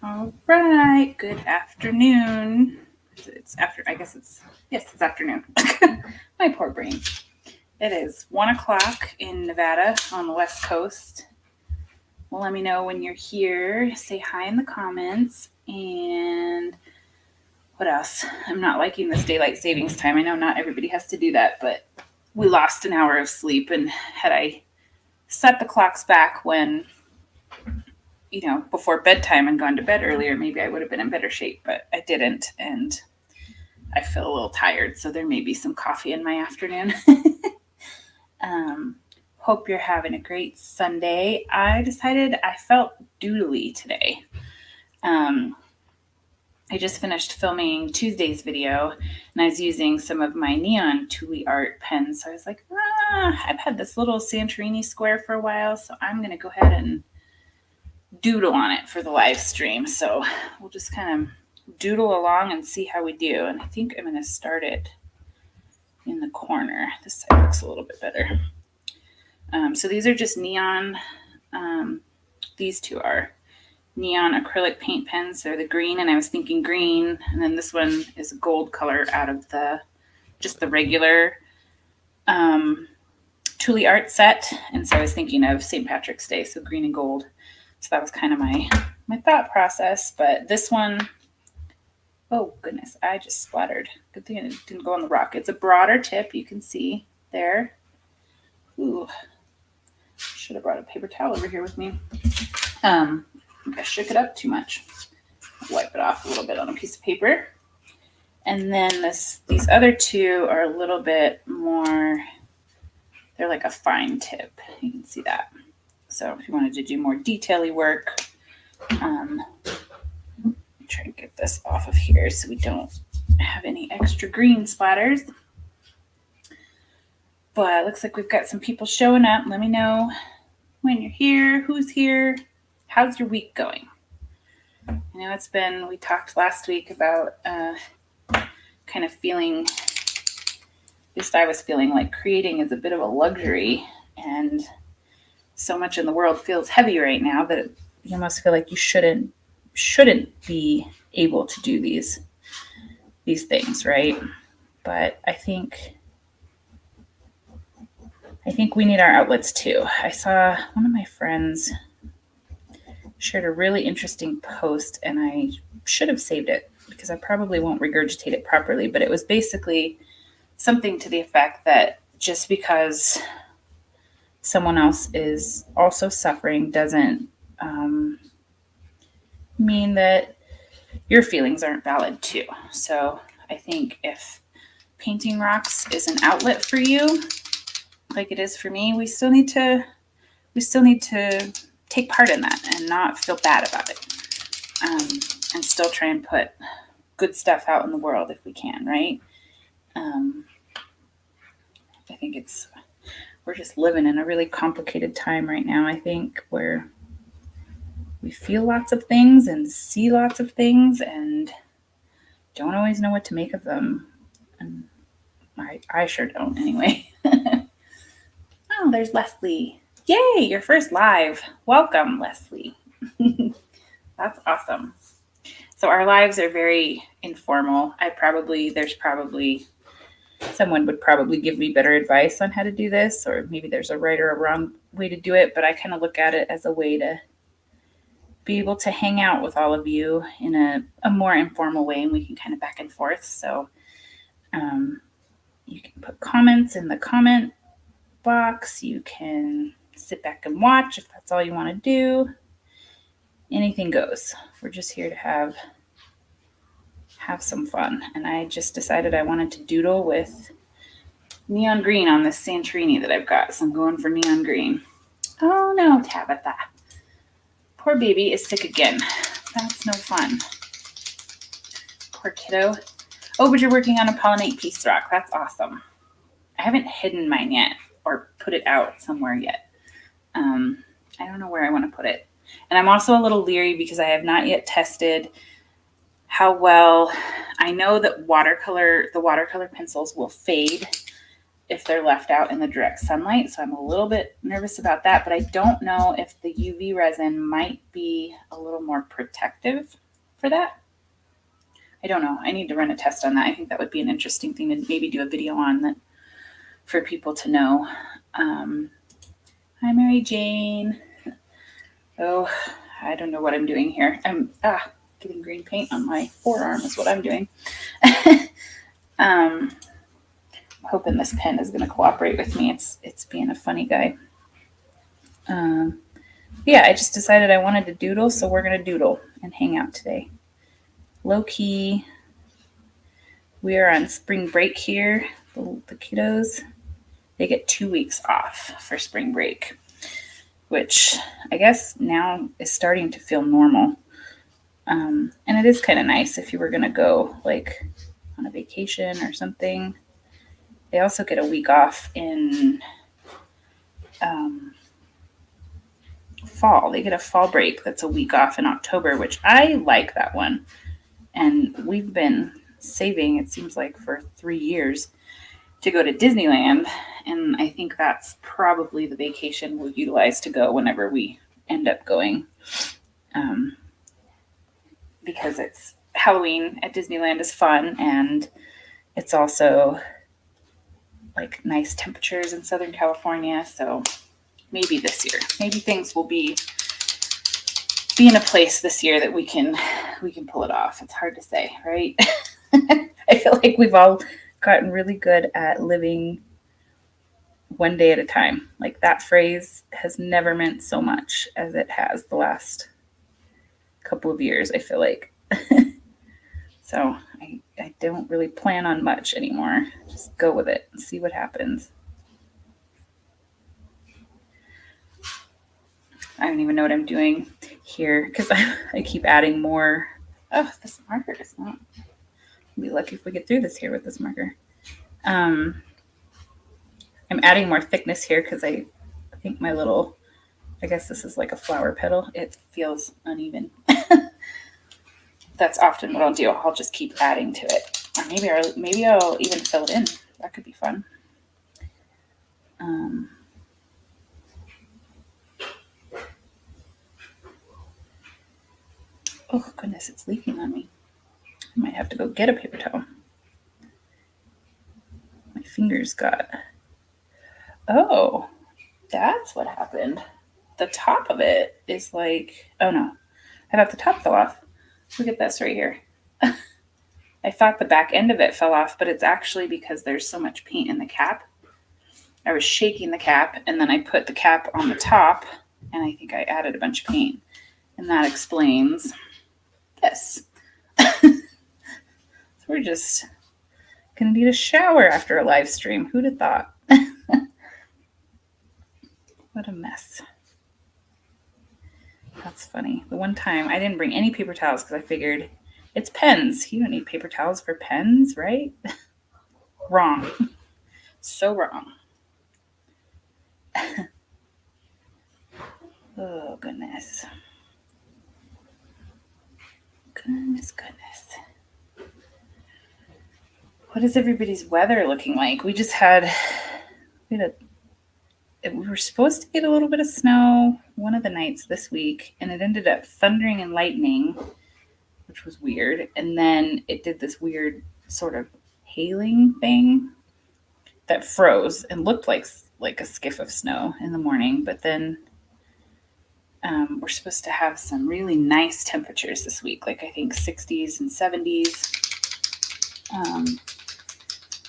All right, good afternoon. It's after, I guess it's afternoon. My poor brain. It is 1 o'clock in Nevada on the West Coast. Well, let me know when you're here. Say hi in the comments. And what else? I'm not liking this daylight savings time. I know not everybody has to do that, but we lost an hour of sleep. And had I set the clocks back when before bedtime and gone to bed earlier, maybe I would have been in better shape, but I didn't. And I feel a little tired, so there may be some coffee in my afternoon. Hope you're having a great Sunday. I decided I felt doodly today. I just finished filming Tuesday's video, and I was using some of my neon Tule art pens. So I was like, I've had this little Santorini square for a while, so I'm going to go ahead and doodle on it for the live stream. So we'll just kind of doodle along and see how we do. And I think I'm going to start it in the corner. This side looks a little bit better. So these are just neon. These two are neon acrylic paint pens. They're the green, and I was thinking green. And then this one is a gold color out of the regular Tule art set. And so I was thinking of St. Patrick's Day, so green and gold. So that was kind of my thought process. But this one, oh goodness, I just splattered. Good thing it didn't go on the rock. It's a broader tip, you can see there. Ooh, should have brought a paper towel over here with me. I shook it up too much. I'll wipe it off a little bit on a piece of paper. And then these other two are a little bit more, they're like a fine tip. You can see that. So if you wanted to do more detail-y work, try and get this off of here so we don't have any extra green splatters. But it looks like we've got some people showing up. Let me know when you're here, who's here, how's your week going? I know we talked last week about kind of feeling, at least I was feeling like creating is a bit of a luxury, and so much in the world feels heavy right now that you almost feel like you shouldn't be able to do these things, right? But I think we need our outlets too. I saw one of my friends shared a really interesting post, and I should have saved it because I probably won't regurgitate it properly, but it was basically something to the effect that just because someone else is also suffering doesn't mean that your feelings aren't valid too. So I think if painting rocks is an outlet for you, like it is for me, we still need to take part in that and not feel bad about it, and still try and put good stuff out in the world if we can, right? I think we're just living in a really complicated time right now, I think, where we feel lots of things and see lots of things and don't always know what to make of them. And I sure don't anyway. Oh, there's Leslie. Yay, your first live. Welcome, Leslie. That's awesome. So our lives are very informal. Someone would probably give me better advice on how to do this, or maybe there's a right or a wrong way to do it, but I kind of look at it as a way to be able to hang out with all of you in a more informal way, and we can kind of back and forth. So you can put comments in the comment box. You can sit back and watch if that's all you want to do. Anything goes. We're just here to have some fun. And I just decided I wanted to doodle with neon green on this Santorini that I've got. So I'm going for neon green. Oh no, Tabitha. Poor baby is sick again. That's no fun. Poor kiddo. Oh, but you're working on a pollinate peace rock. That's awesome. I haven't hidden mine yet or put it out somewhere yet. I don't know where I want to put it. And I'm also a little leery because I have not yet tested how well. I know that the watercolor pencils will fade if they're left out in the direct sunlight. So I'm a little bit nervous about that, but I don't know if the UV resin might be a little more protective for that. I don't know. I need to run a test on that. I think that would be an interesting thing to maybe do a video on that for people to know. Hi, Mary Jane. Oh, I don't know what I'm doing here. I'm getting green paint on my forearm is what I'm doing. I'm hoping this pen is going to cooperate with me. It's being a funny guy. Yeah, I just decided I wanted to doodle, so we're going to doodle and hang out today. Low key. We are on spring break here. The kiddos, they get 2 weeks off for spring break, which I guess now is starting to feel normal. And it is kind of nice if you were going to go like on a vacation or something. They also get a week off in fall. They get a fall break that's a week off in October, which I like that one. And we've been saving, it seems like, for 3 years to go to Disneyland. And I think that's probably the vacation we'll utilize to go whenever we end up going. Because it's Halloween at Disneyland is fun, and it's also like nice temperatures in Southern California. So maybe this year, maybe things will be in a place this year that we can pull it off. It's hard to say, right? I feel like we've all gotten really good at living one day at a time. Like that phrase has never meant so much as it has the last couple of years, I feel like. So I don't really plan on much anymore. Just go with it and see what happens. I don't even know what I'm doing here because I keep adding more. Oh, this marker is not. I'll be lucky if we get through this here with this marker. I'm adding more thickness here because I think my little, I guess this is like a flower petal. It feels uneven. That's often what I'll do. I'll just keep adding to it. Or maybe I'll even fill it in. That could be fun. Oh, goodness, it's leaking on me. I might have to go get a paper towel. My fingers got... Oh, that's what happened. The top of it is like... Oh, no. I thought the top fell off. Look at this right here. I thought the back end of it fell off, but it's actually because there's so much paint in the cap. I was shaking the cap, and then I put the cap on the top, and I think I added a bunch of paint. And that explains this. So we're just going to need a shower after a live stream. Who'd have thought? What a mess. That's funny. The one time I didn't bring any paper towels because I figured it's pens. You don't need paper towels for pens, right? Wrong. So wrong. Oh, goodness. Goodness. What is everybody's weather looking like? We were supposed to get a little bit of snow one of the nights this week, and it ended up thundering and lightning, which was weird. And then it did this weird sort of hailing thing that froze and looked like a skiff of snow in the morning. But then we're supposed to have some really nice temperatures this week, like I think 60s and 70s.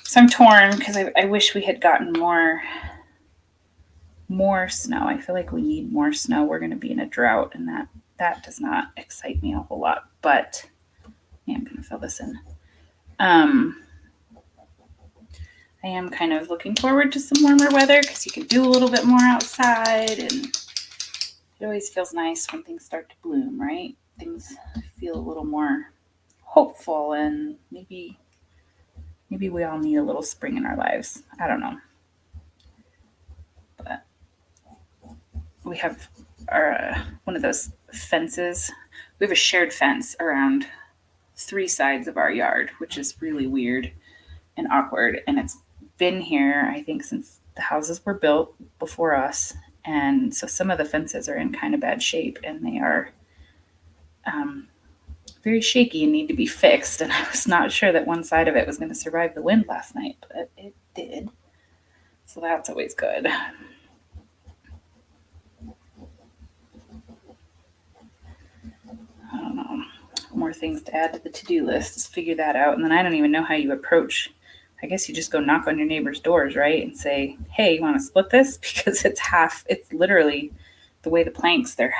So I'm torn because I wish we had gotten more snow. I feel like we need more snow. We're going to be in a drought, and that does not excite me a whole lot. But yeah, I'm going to fill this in. I am kind of looking forward to some warmer weather because you can do a little bit more outside, and it always feels nice when things start to bloom, right? Things feel a little more hopeful, and maybe we all need a little spring in our lives. I don't know. But we have one of those fences. We have a shared fence around 3 sides of our yard, which is really weird and awkward, and it's been here, I think, since the houses were built before us. And so some of the fences are in kind of bad shape, and they are very shaky and need to be fixed. And I was not sure that one side of it was going to survive the wind last night, but it did. So that's always good. I don't know. More things to add to the to-do list. Just figure that out. And then I don't even know how you approach. I guess you just go knock on your neighbor's doors, right? And say, hey, you want to split this? Because it's literally the way the planks, they're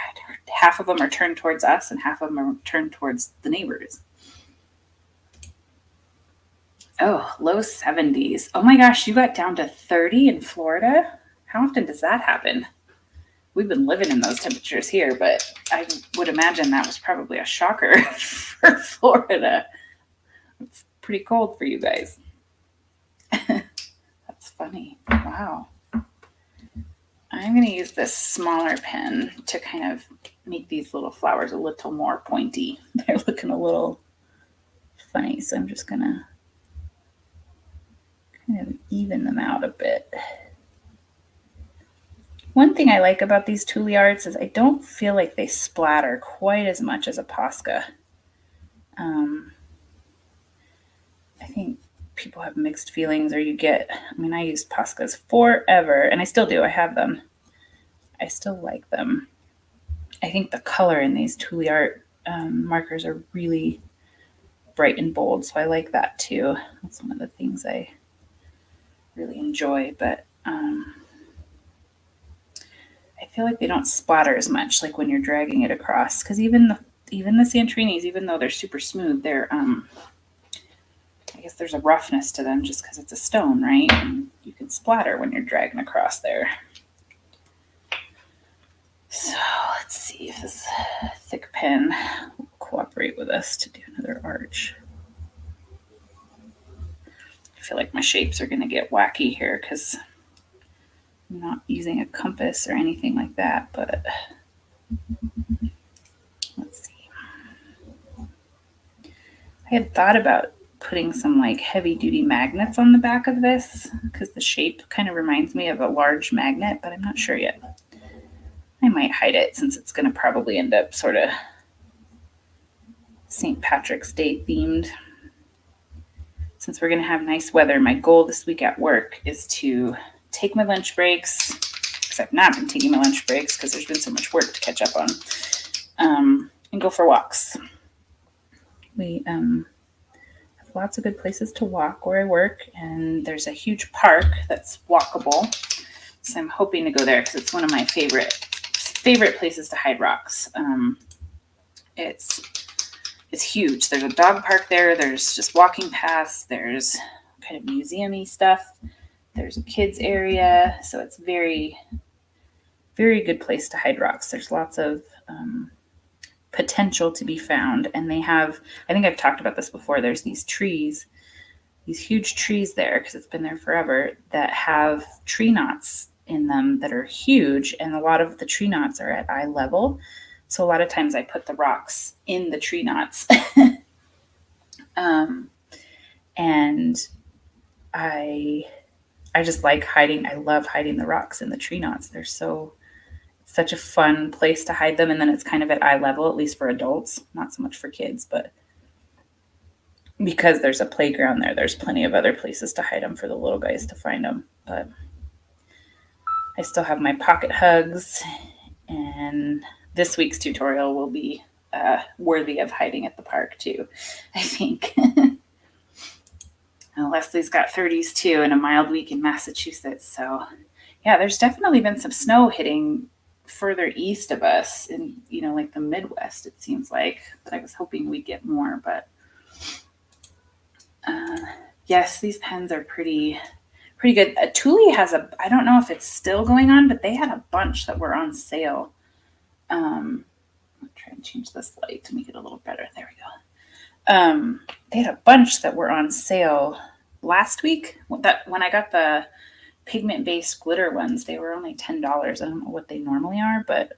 half of them are turned towards us and half of them are turned towards the neighbors. Oh, low 70s. Oh my gosh, you got down to 30 in Florida? How often does that happen? We've been living in those temperatures here, but I would imagine that was probably a shocker for Florida. It's pretty cold for you guys. That's funny. Wow. I'm going to use this smaller pen to kind of make these little flowers a little more pointy. They're looking a little funny, so I'm just going to kind of even them out a bit. One thing I like about these Tule Arts is I don't feel like they splatter quite as much as a Posca. I think people have mixed feelings, or I used Poscas forever, and I still do. I have them. I still like them. I think the color in these Tule Art markers are really bright and bold, so I like that too. That's one of the things I really enjoy, but I feel like they don't splatter as much, like when you're dragging it across, because even the Santorinis, even though they're super smooth, they're I guess there's a roughness to them just because it's a stone, right? And you can splatter when you're dragging across there. So let's see if this thick pen will cooperate with us to do another arch. I feel like my shapes are going to get wacky here because I'm not using a compass or anything like that, but let's see. I had thought about putting some like heavy duty magnets on the back of this because the shape kind of reminds me of a large magnet, but I'm not sure yet. I might hide it since it's going to probably end up sort of St. Patrick's Day themed. Since we're going to have nice weather, my goal this week at work is to take my lunch breaks, because I've not been taking my lunch breaks because there's been so much work to catch up on, and go for walks. We have lots of good places to walk where I work, and there's a huge park that's walkable. So I'm hoping to go there because it's one of my favorite places to hide rocks. It's huge. There's a dog park there. There's just walking paths. There's kind of museum-y stuff. There's a kids area. So it's very, very good place to hide rocks. There's lots of potential to be found. And they have, I think I've talked about this before, there's these trees, these huge trees there, because it's been there forever, that have tree knots in them that are huge. And a lot of the tree knots are at eye level. So a lot of times I put the rocks in the tree knots. And I just like hiding. I love hiding the rocks in the tree knots. They're such a fun place to hide them. And then it's kind of at eye level, at least for adults, not so much for kids, but because there's a playground there, there's plenty of other places to hide them for the little guys to find them. But I still have my pocket hugs, and this week's tutorial will be worthy of hiding at the park too, I think. Leslie's got 30s too, and a mild week in Massachusetts. So yeah, there's definitely been some snow hitting further east of us in, like the Midwest, it seems like. But I was hoping we'd get more, but yes, these pens are pretty good. Tule has I don't know if it's still going on, but they had a bunch that were on sale. I'll try and change this light to make it a little better. There we go. They had a bunch that were on sale last week. When I got the pigment-based glitter ones, they were only $10. I don't know what they normally are, but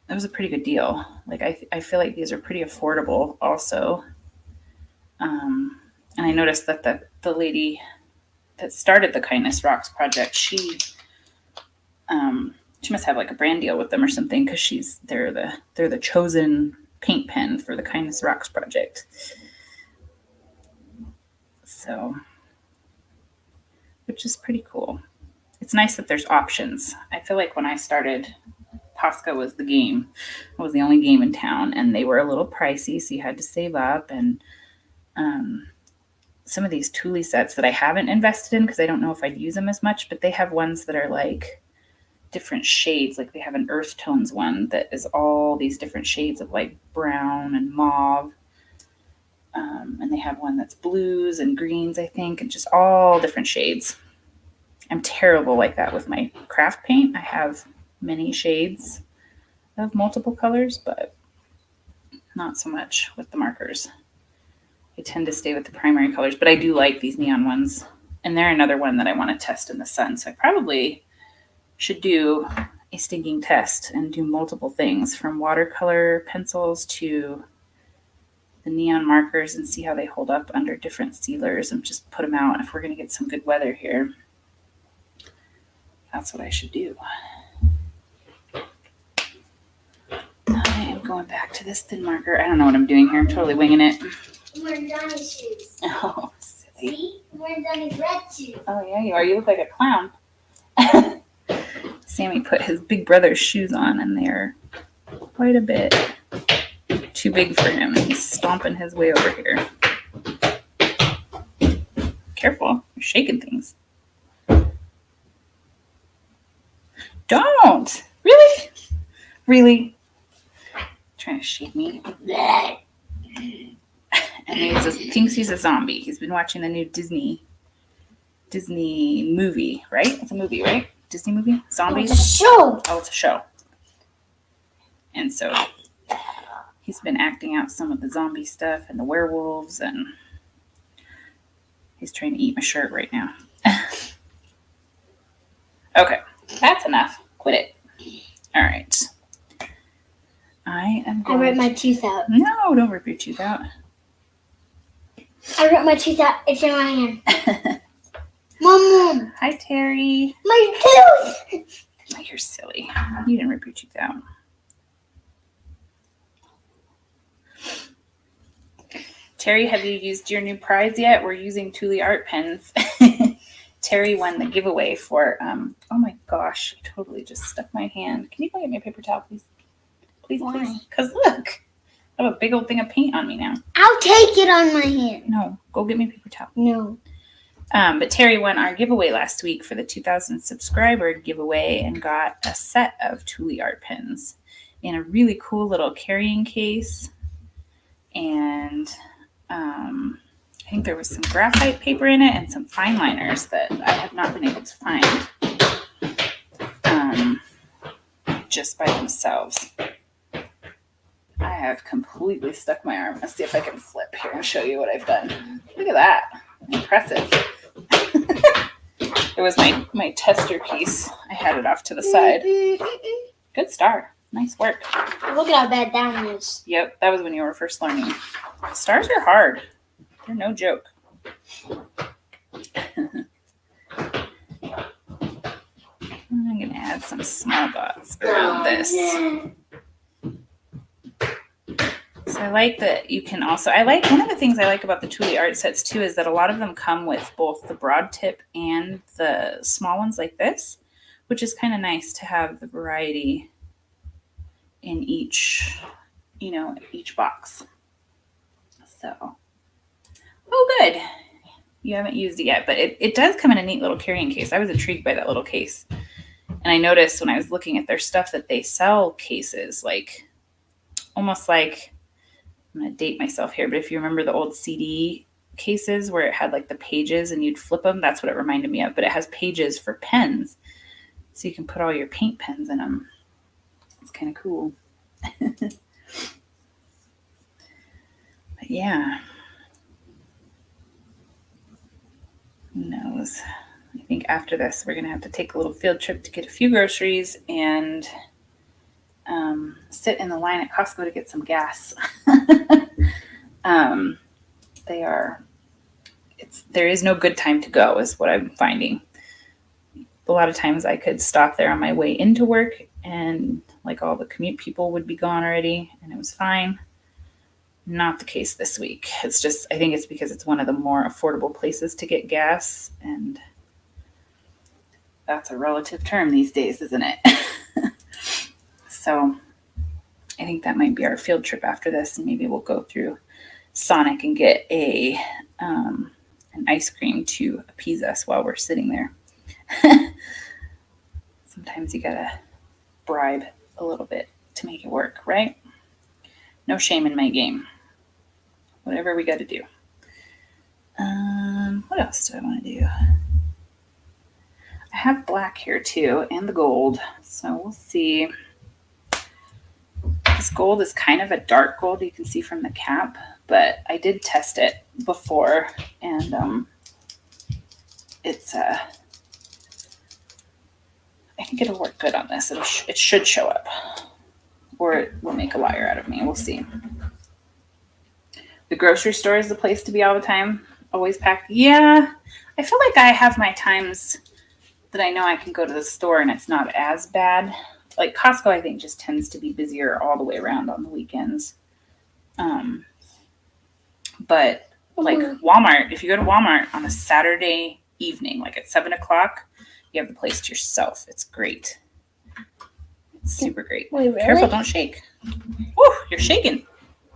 it was a pretty good deal. Like I feel like these are pretty affordable also. And I noticed that the lady that started the Kindness Rocks project, she must have like a brand deal with them or something, because they're the chosen paint pen for the Kindness Rocks project. So, which is pretty cool. It's nice that there's options. I feel like when I started, Posca was the game. It was the only game in town, and they were a little pricey, so you had to save up. And some of these Thule sets that I haven't invested in because I don't know if I'd use them as much, but they have ones that are like different shades. Like they have an earth tones one that is all these different shades of like brown and mauve. And they have one that's blues and greens, I think, and just all different shades. I'm terrible like that with my craft paint. I have many shades of multiple colors, but not so much with the markers. I tend to stay with the primary colors, but I do like these neon ones. And they're another one that I want to test in the sun. So I probably should do a stinking test and do multiple things, from watercolor pencils to the neon markers, and see how they hold up under different sealers and just put them out if we're going to get some good weather here. That's what I should do. I am going back to this thin marker. I don't know what I'm doing here. I'm totally winging it. I'm wearing Donnie's shoes. Oh, silly. See? I'm wearing Donnie's red shoes. Oh, yeah, you are. You look like a clown. Sammy put his big brother's shoes on, and they're quite a bit too big for him, and he's stomping his way over here. Careful. You're shaking things. Don't! Really? Really? Trying to shake me. And he thinks he's a zombie. He's been watching the new Disney movie, right? It's a movie, right? Disney movie? Zombies? It's a show. Oh, it's a show. And so he's been acting out some of the zombie stuff and the werewolves, and he's trying to eat my shirt right now. Okay, that's enough. Quit it. All right. I ripped my tooth out. No, don't rip your tooth out. I ripped my tooth out. It's in my hand. Mom. Hi, Terry. My tooth. Oh, you're silly. You didn't rip your tooth out. Terry, have you used your new prize yet? We're using Thule art pens. Terry won the giveaway for, oh my gosh, I totally just stuck my hand. Can you go get me a paper towel, please? Please, Why? please. Because look, I have a big old thing of paint on me now. I'll take it on my hand. No, go get me a paper towel. No. But Terry won our giveaway last week for the 2,000 subscriber giveaway and got a set of Thule art pens in a really cool little carrying case. And I think there was some graphite paper in it and some fine liners that I have not been able to find just by themselves. I have completely stuck my arm. Let's see if I can flip here and show you what I've done. Look at that. Impressive. It was my tester piece. I had it off to the side. Good star. Nice work. Look at how bad that is. Yep, that was when you were first learning. Stars are hard. They're no joke. I'm going to add some small dots around this. So I like that you can also, one of the things I like about the Thule art sets too is that a lot of them come with both the broad tip and the small ones like this, which is kind of nice to have the variety in each box. So, oh good. You haven't used it yet, but it does come in a neat little carrying case. I was intrigued by that little case. And I noticed when I was looking at their stuff that they sell cases like, almost like, I'm going to date myself here, but if you remember the old CD cases where it had like the pages and you'd flip them, that's what it reminded me of. But it has pages for pens. So you can put all your paint pens in them. It's kind of cool. But yeah. Who knows? I think after this, we're going to have to take a little field trip to get a few groceries and sit in the line at Costco to get some gas. there is no good time to go is what I'm finding. A lot of times I could stop there on my way into work and like all the commute people would be gone already and it was fine. Not the case this week. It's just, I think it's because it's one of the more affordable places to get gas, and that's a relative term these days, isn't it? So I think that might be our field trip after this, and maybe we'll go through Sonic and get an ice cream to appease us while we're sitting there. Sometimes you gotta bribe a little bit to make it work, right? No shame in my game. Whatever we got to do. What else do I want to do? I have black here too, and the gold. So we'll see. This gold is kind of a dark gold, you can see from the cap, but I did test it before, and it's I think it'll work good on this. It should show up, or it will make a liar out of me. We'll see. The grocery store is the place to be all the time. Always packed. Yeah, I feel like I have my times that I know I can go to the store and it's not as bad. Like Costco, I think just tends to be busier all the way around on the weekends. But like Walmart, if you go to Walmart on a Saturday evening, like at 7:00, you have the place to yourself. It's great. It's super great. Wait, really? Careful, don't shake. Woo, you're shaking.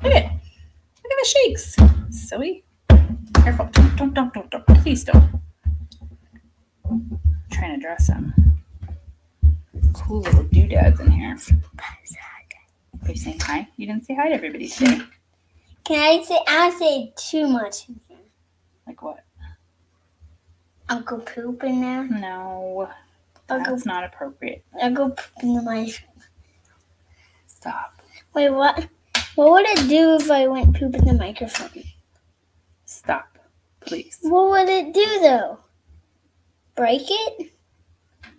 Look at the shakes. Silly. Careful. Don't. Please don't. I'm trying to draw some cool little doodads in here. Are you saying hi? You didn't say hi to everybody today. I say too much. Like what? I'll go poop in there. No. That's not appropriate. I'll go poop in the mic. Stop. Wait, what? What would it do if I went poop in the microphone? Stop. Please. What would it do, though? Break it?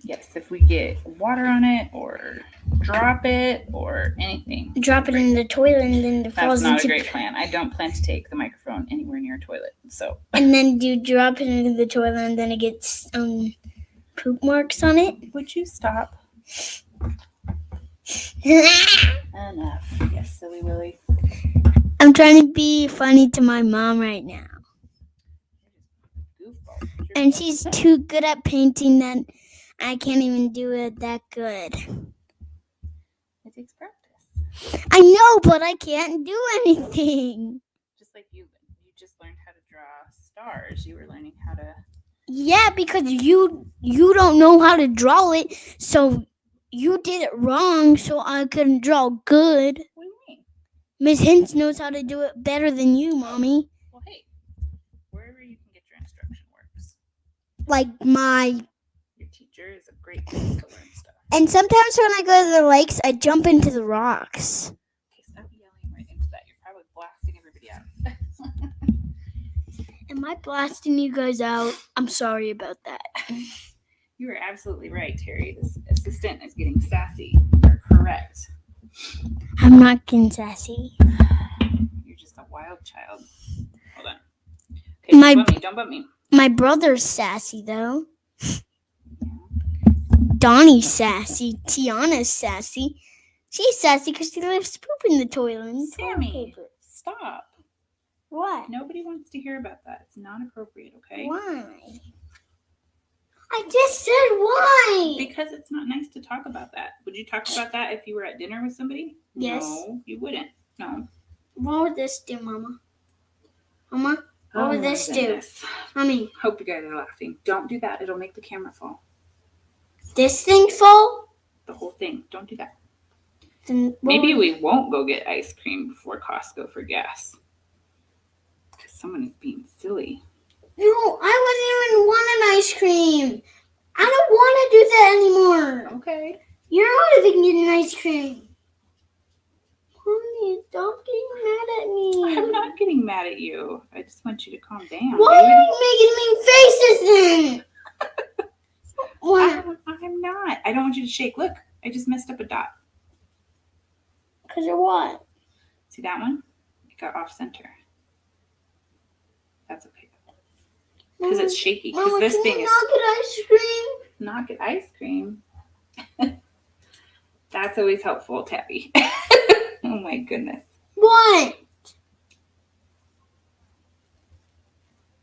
Yes, if we get water on it or drop it or anything. Drop it in the toilet and then it falls That's not into... a great plan. I don't plan to take the microphone anywhere near a toilet, so. And then you drop it into the toilet and then it gets poop marks on it? Would you stop? Enough. Yes, silly Willy. I'm trying to be funny to my mom right now. Goofball. And she's too good at painting that I can't even do it that good. It takes practice. I know, but I can't do anything. Just like you just learned how to draw stars. You were learning how to. Yeah, because you don't know how to draw it, so you did it wrong, so I couldn't draw good. What do you mean? Miss Hinch knows how to do it better than you, Mommy. Well, hey, wherever you can get your instruction works. Like Your teacher is a great place to learn stuff. And sometimes when I go to the lakes, I jump into the rocks. Okay, stop yelling right into that. You're probably blasting everybody out. Am I blasting you guys out? I'm sorry about that. You are absolutely right, Terry. This assistant is getting sassy. You're correct. I'm not getting sassy. You're just a wild child. Hold on. Okay, don't bump me. My brother's sassy, though. Donnie's sassy. Tiana's sassy. She's sassy because she loves poop in the toilet. And Sammy, stop. What? Nobody wants to hear about that. It's not appropriate, okay? Why? I just said why. Because it's not nice to talk about that. Would you talk about that if you were at dinner with somebody? Yes. No, you wouldn't. No. What would this do, Mama? Mama? What would this do? Mommy. Hope you guys are laughing. Don't do that. It'll make the camera fall. This thing fall? The whole thing. Don't do that. Then Maybe we won't go get ice cream before Costco for gas. Because someone is being silly. No, I wasn't even want an ice cream. I don't want to do that anymore. Okay. You're not even getting ice cream. Mommy, stop getting mad at me. I'm not getting mad at you. I just want you to calm down. Why are you making mean faces then? Why? I'm not. I don't want you to shake. Look, I just messed up a dot. Because of what? See that one? It got off center. That's okay. because it's shaky. Because Mama, this can thing you is not get ice cream? not get ice cream. That's always helpful, Tabby. Oh my goodness. What?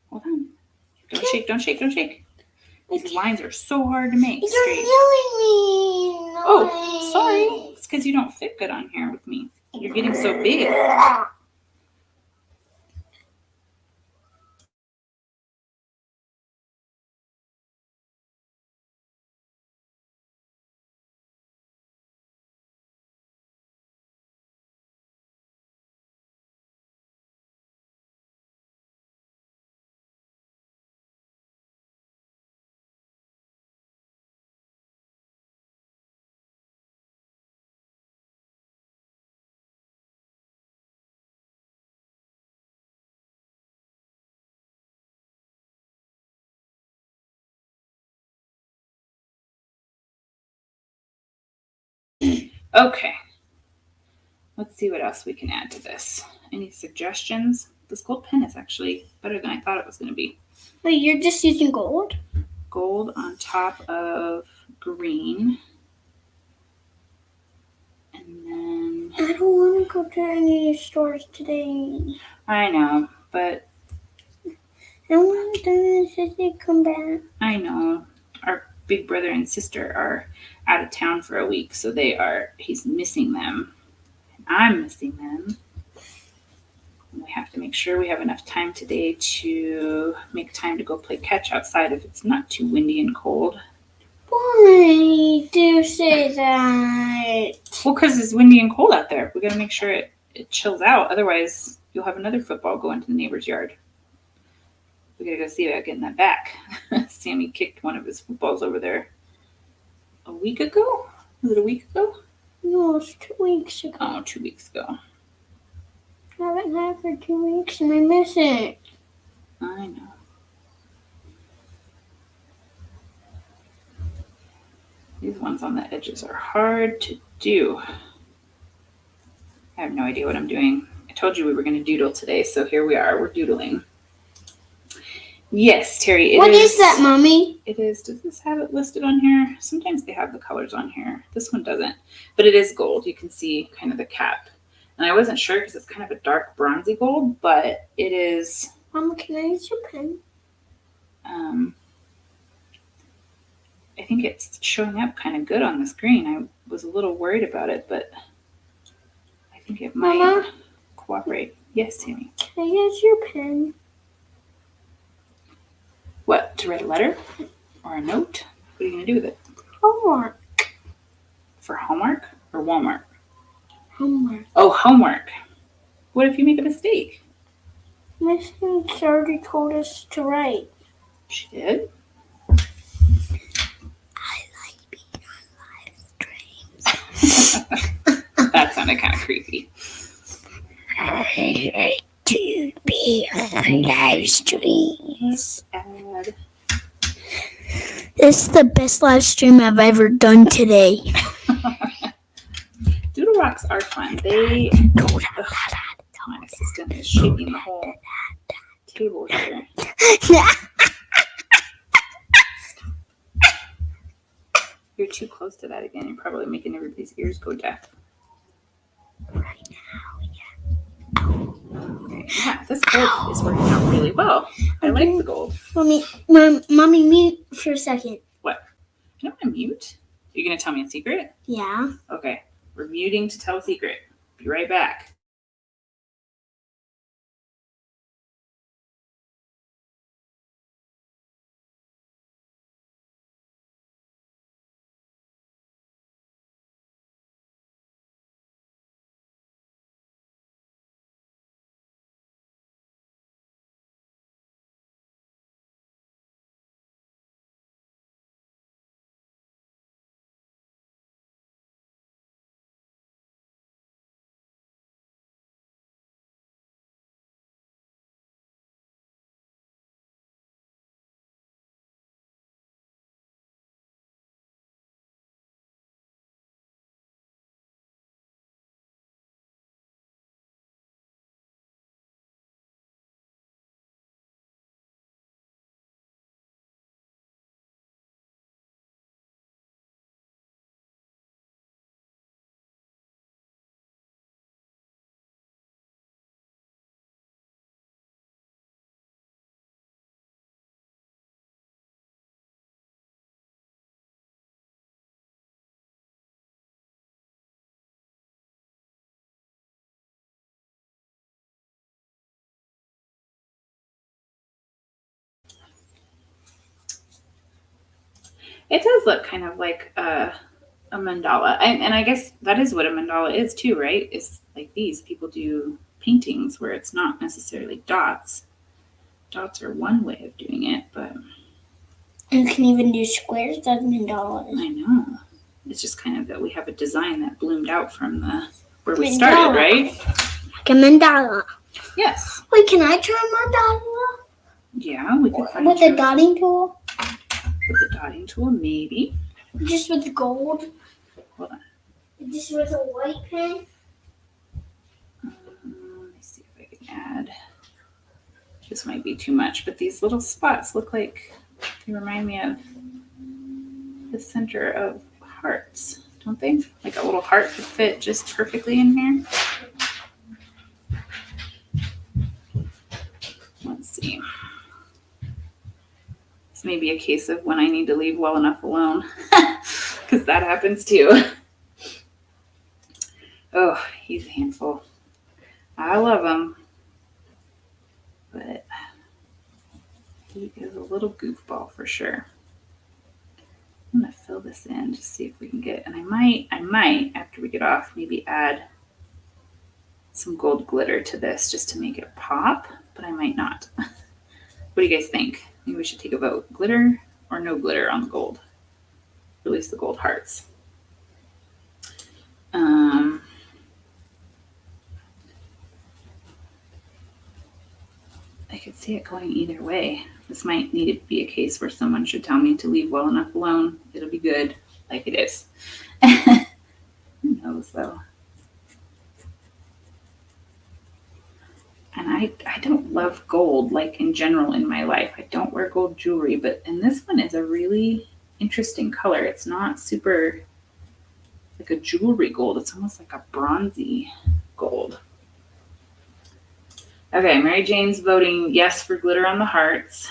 Hold on. Don't shake, don't shake, don't shake. These lines are so hard to make You're straight. yelling me. Oh, sorry. It's because you don't fit good on here with me. You're getting so big. Okay. Let's see what else we can add to this. Any suggestions? This gold pen is actually better than I thought it was going to be. Wait, you're just using gold? Gold on top of green. And then... I don't want to go to any stores today. I know, but... I want to come back. I know. Our big brother and sister are out of town for a week, so he's missing them. I'm missing them. We have to make sure we have enough time today to make time to go play catch outside if it's not too windy and cold. Why do you say that? Well, because it's windy and cold out there. We got to make sure it chills out. Otherwise, you'll have another football go into the neighbor's yard. We got to go see about getting that back. Sammy kicked one of his footballs over there a week ago. Was it a week ago? No, it's 2 weeks ago. Oh, 2 weeks ago. I haven't had it for 2 weeks and I miss it. I know. These ones on the edges are hard to do. I have no idea what I'm doing. I told you we were going to doodle today, so here we are. We're doodling. Yes, Terry, What is that, Mommy? It is. Does this have it listed on here? Sometimes they have the colors on here. This one doesn't, but it is gold. You can see kind of the cap. And I wasn't sure because it's kind of a dark bronzy gold, but it is. Mama, can I use your pen? I think it's showing up kind of good on the screen. I was a little worried about it, but I think it might Mama? Cooperate. Yes, Tammy. Can I use your pen? What, to write a letter or a note? What are you going to do with it? Homework. For homework or Walmart? Homework. Oh, homework. What if you make a mistake? Miss Hanks already told us to write. She did? I like being on live streams. That sounded kind of creepy. I like to be on live streams. Add. This is the best live stream I've ever done today. Doodle rocks are fun. My assistant is shaking the whole table here. You're too close to that again. You're probably making everybody's ears go deaf. Right now, Okay. Yeah, this gold is working out really well. I like the gold. Mommy, mute for a second. What? You don't want to mute? You're going to tell me a secret? Yeah. Okay. We're muting to tell a secret. Be right back. It does look kind of like a mandala. And I guess that is what a mandala is too, right? It's like these people do paintings where it's not necessarily dots. Dots are one way of doing it, but You can even do squares as mandalas. I know. It's just kind of that we have a design that bloomed out from the where we started, right? Like a mandala. Yes. Wait, can I try mandala? Yeah, we can find With a dotting tool? With the dotting tool, maybe. Just with the gold? Hold on. Just with a white pen? Let me see if I can add. This might be too much, but these little spots look like they remind me of the center of hearts, don't they? Like a little heart could fit just perfectly in here. Let's see. This may be a case of when I need to leave well enough alone, because that happens too. Oh, he's a handful. I love him, but he is a little goofball for sure. I'm gonna fill this in, just see if we can get, and I might, after we get off, maybe add some gold glitter to this just to make it pop, but I might not. What do you guys think? Maybe we should take a vote. Glitter or no glitter on the gold? Release the gold hearts. I could see it going either way. This might need to be a case where someone should tell me to leave well enough alone. It'll be good, like it is. Who knows, though? And I don't love gold, like in general in my life. I don't wear gold jewelry, and this one is a really interesting color. It's not super like a jewelry gold. It's almost like a bronzy gold. Okay, Mary Jane's voting yes for glitter on the hearts.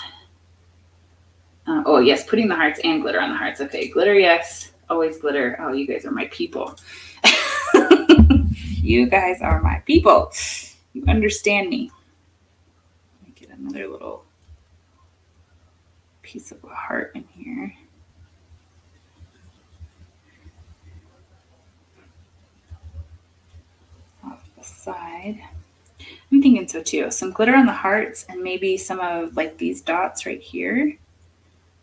Yes, putting the hearts and glitter on the hearts. Okay, glitter, yes. Always glitter. Oh, you guys are my people. You guys are my people. You understand me. Let me get another little piece of a heart in here. Off the side. I'm thinking so too. Some glitter on the hearts and maybe some of like these dots right here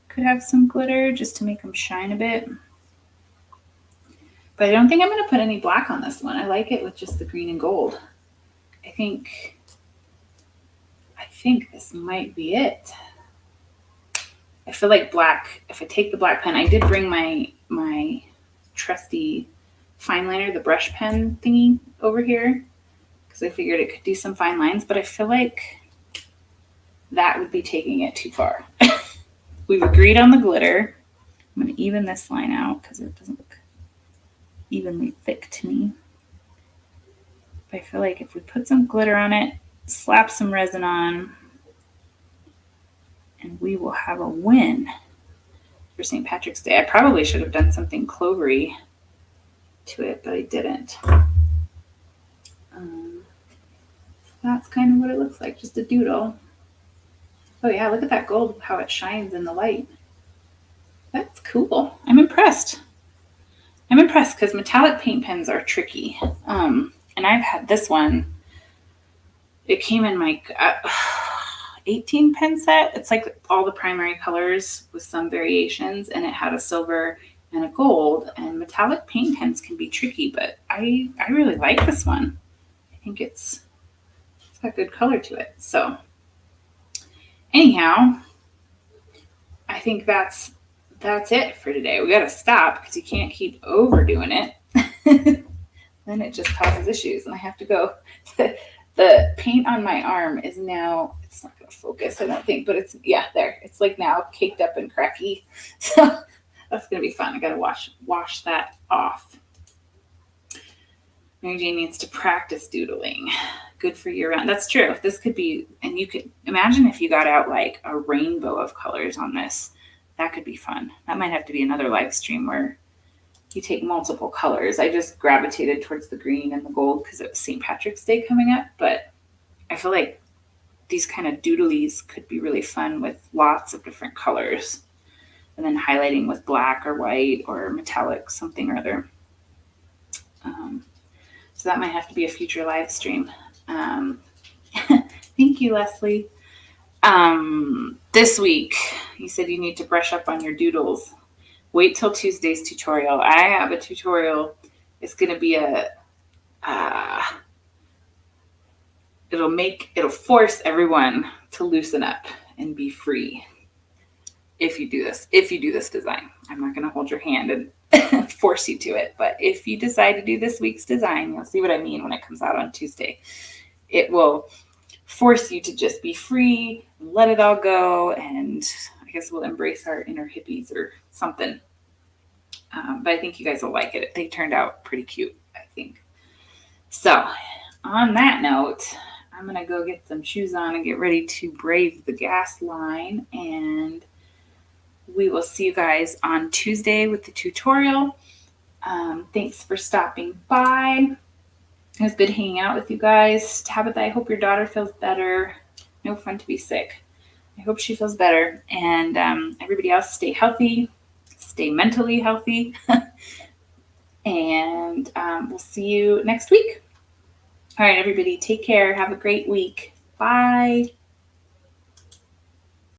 could have some glitter just to make them shine a bit. But I don't think I'm going to put any black on this one. I like it with just the green and gold. I think this might be it. I feel like black, if I take the black pen, I did bring my trusty fine liner, the brush pen thingy over here, because I figured it could do some fine lines, but I feel like that would be taking it too far. We've agreed on the glitter. I'm going to even this line out because it doesn't look evenly thick to me. But I feel like if we put some glitter on it, slap some resin on, and we will have a win for St. Patrick's Day. I probably should have done something clovery to it, but I didn't. That's kind of what it looks like, just a doodle. Oh yeah, look at that gold, how it shines in the light. That's cool. I'm impressed. I'm impressed because metallic paint pens are tricky. And I've had this one. It came in my 18 pen set. It's like all the primary colors with some variations, and it had a silver and a gold. And metallic paint pens can be tricky, but I really like this one. I think it's got good color to it. So anyhow, I think that's it for today. We got to stop because you can't keep overdoing it. Then it just causes issues, and I have to go. The paint on my arm is now, it's not going to focus, I don't think, but it's, yeah, there. It's like now caked up and cracky. So that's going to be fun. I got to wash that off. Mary Jane needs to practice doodling. Good for year round. That's true. This could be, and you could imagine if you got out like a rainbow of colors on this. That could be fun. That might have to be another live stream where you take multiple colors. I just gravitated towards the green and the gold because it was St. Patrick's Day coming up, but I feel like these kind of doodlies could be really fun with lots of different colors. and then highlighting with black or white or metallic, something or other. So that might have to be a future live stream. Thank you, Leslie. This week, you said you need to brush up on your doodles. Wait till Tuesday's tutorial. I have a tutorial. It's going to be it'll force everyone to loosen up and be free. If you do this design, I'm not going to hold your hand and force you to it. But if you decide to do this week's design, you'll see what I mean when it comes out on Tuesday. It will force you to just be free, let it all go, and I guess we'll embrace our inner hippies or something. But I think you guys will like it. They turned out pretty cute, I think. So on that note, I'm going to go get some shoes on and get ready to brave the gas line, and we will see you guys on Tuesday with the tutorial. Thanks for stopping by. It was good hanging out with you guys. Tabitha, I hope your daughter feels better. No fun to be sick. I hope she feels better. And everybody else, stay healthy. Stay mentally healthy. And we'll see you next week. All right, everybody, take care. Have a great week. Bye.